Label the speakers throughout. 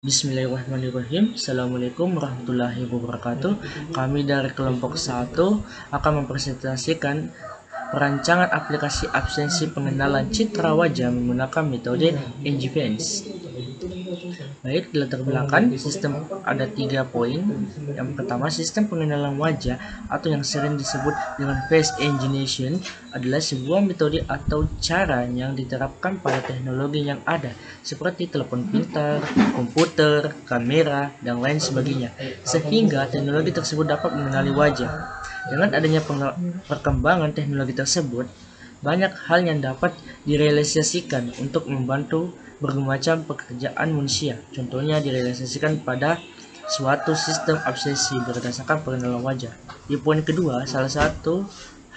Speaker 1: Bismillahirrahmanirrahim. Assalamualaikum warahmatullahi wabarakatuh. Kami dari kelompok 1 akan mempresentasikan perancangan aplikasi absensi pengenalan citra wajah menggunakan metode NGFence. Baik, di latar belakang sistem ada 3 poin. Yang pertama, sistem pengenalan wajah atau yang sering disebut dengan face recognition adalah sebuah metode atau cara yang diterapkan pada teknologi yang ada seperti telepon pintar, komputer, kamera, dan lain sebagainya, sehingga teknologi tersebut dapat mengenali wajah. Dengan adanya perkembangan teknologi tersebut, banyak hal yang dapat direalisasikan untuk membantu berbagai macam pekerjaan manusia. Contohnya direalisasikan pada suatu sistem absensi berdasarkan pengenalan wajah. Di poin kedua, salah satu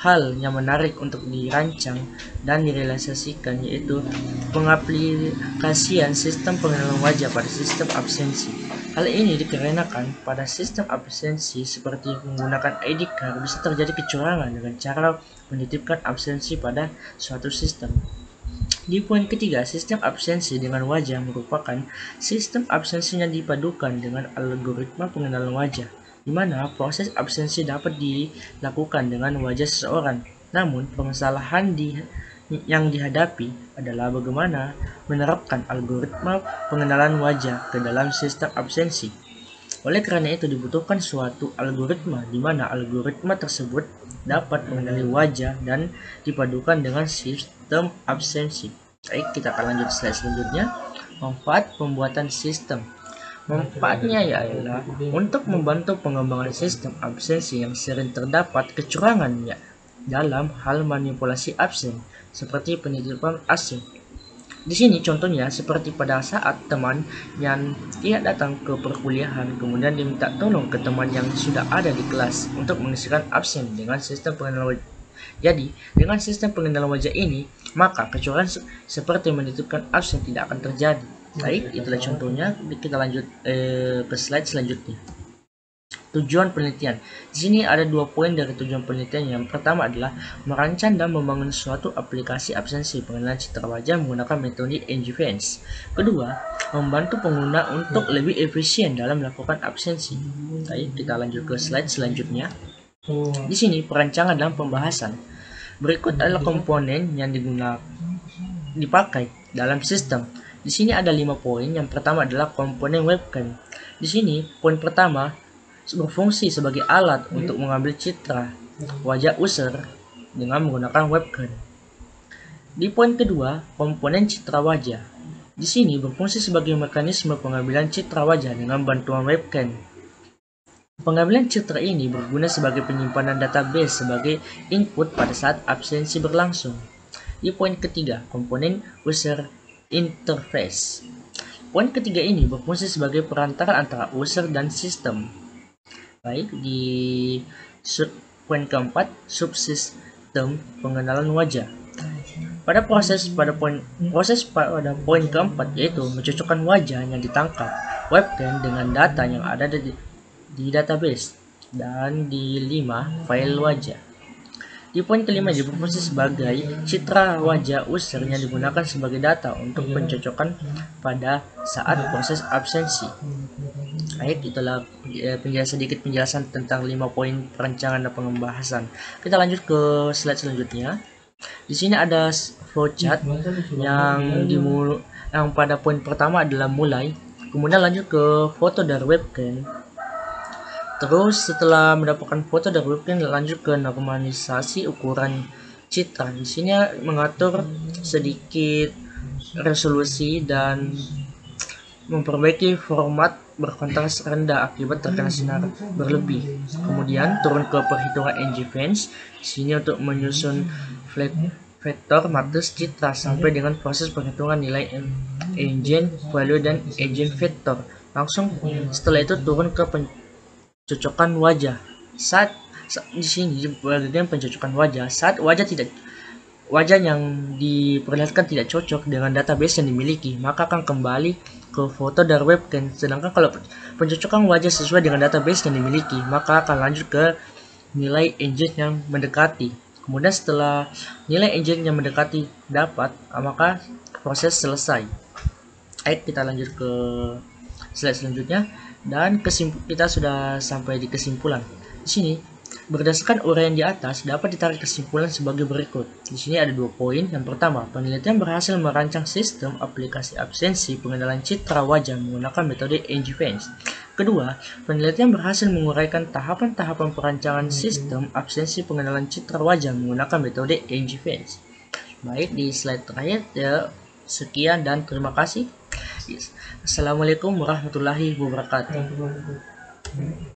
Speaker 1: hal yang menarik untuk dirancang dan direalisasikan yaitu pengaplikasian sistem pengenalan wajah pada sistem absensi. Hal ini dikarenakan pada sistem absensi seperti menggunakan ID card bisa terjadi kecurangan dengan cara menitipkan absensi pada suatu sistem. Di poin ketiga, sistem absensi dengan wajah merupakan sistem absensi yang dipadukan dengan algoritma pengenalan wajah, di mana proses absensi dapat dilakukan dengan wajah seseorang. Namun, permasalahan yang dihadapi adalah bagaimana menerapkan algoritma pengenalan wajah ke dalam sistem absensi. Oleh karena itu dibutuhkan suatu algoritma di mana algoritma tersebut dapat mengenali wajah dan dipadukan dengan sistem absensi. Baik, kita akan lanjut slide selanjutnya. Manfaat pembuatan sistem. Manfaatnya ialah untuk membantu pengembangan sistem absensi yang sering terdapat kecurangan dalam hal manipulasi absen, seperti penitipan asing. Di sini contohnya seperti pada saat teman yang tidak datang ke perkuliahan kemudian diminta tolong ke teman yang sudah ada di kelas untuk mengisikan absen dengan sistem pengenalan wajah. Jadi, dengan sistem pengenalan wajah ini, maka kecurangan seperti menitipkan absen tidak akan terjadi. Baik, itulah contohnya. Kita lanjut ke slide selanjutnya. Tujuan penelitian. Di sini ada 2 poin dari tujuan penelitian. Yang pertama adalah merancang dan membangun suatu aplikasi absensi pengenalan citra wajah menggunakan metode NGFence. Kedua, membantu pengguna untuk lebih efisien dalam melakukan absensi. Baik, kita lanjut ke slide selanjutnya. Di sini perancangan dan pembahasan. Berikut adalah komponen yang dipakai dalam sistem. Di sini ada 5 poin. Yang pertama adalah komponen webcam. Di sini poin pertama berfungsi sebagai alat untuk mengambil citra wajah user dengan menggunakan webcam. Di poin kedua, komponen citra wajah. Di sini berfungsi sebagai mekanisme pengambilan citra wajah dengan bantuan webcam. Pengambilan citra ini berguna sebagai penyimpanan database sebagai input pada saat absensi berlangsung. Di poin ketiga, komponen user interface. Poin ketiga ini berfungsi sebagai perantara antara user dan sistem. Baik, di poin keempat, subsistem pengenalan wajah. Pada poin keempat yaitu mencocokkan wajah yang ditangkap webcam dengan data yang ada di database, dan di 5 file wajah. Di poin kelima berfungsi sebagai citra wajah user yang digunakan sebagai data untuk pencocokan pada saat proses absensi. Baik, itulah sedikit penjelasan tentang 5 poin perancangan dan pembahasan. Kita lanjut ke slide selanjutnya. Di sini ada flowchart yang pada poin pertama adalah mulai, kemudian lanjut ke foto dari webcam. Terus setelah mendapatkan foto dari webcam lanjut ke normalisasi ukuran citra. Di sini mengatur sedikit resolusi dan memperbaiki format berkontras rendah akibat terkena sinar berlebih. Kemudian turun ke perhitungan NGFence. Di sini untuk menyusun vektor matriks citra sampai dengan proses perhitungan nilai engine value dan engine vektor. Langsung setelah itu turun ke pencocokan wajah. Saat di sini di bagian pencocokan wajah, saat wajah yang diperlihatkan tidak cocok dengan database yang dimiliki, maka akan kembali ke foto dari webcam. Sedangkan kalau pencocokan wajah sesuai dengan database yang dimiliki, maka akan lanjut ke nilai engine yang mendekati. Kemudian setelah nilai engine yang mendekati dapat, maka proses selesai. Baik, kita lanjut ke slide selanjutnya. Dan kita sudah sampai di kesimpulan. Di sini berdasarkan uraian di atas dapat ditarik kesimpulan sebagai berikut. Di sini ada 2 poin. Yang pertama, penelitian berhasil merancang sistem aplikasi absensi pengenalan citra wajah menggunakan metode NGFence. Kedua, penelitian berhasil menguraikan tahapan-tahapan perancangan sistem absensi pengenalan citra wajah menggunakan metode NGFence. Baik, di slide terakhir ya, sekian dan terima kasih. Assalamualaikum warahmatullahi wabarakatuh.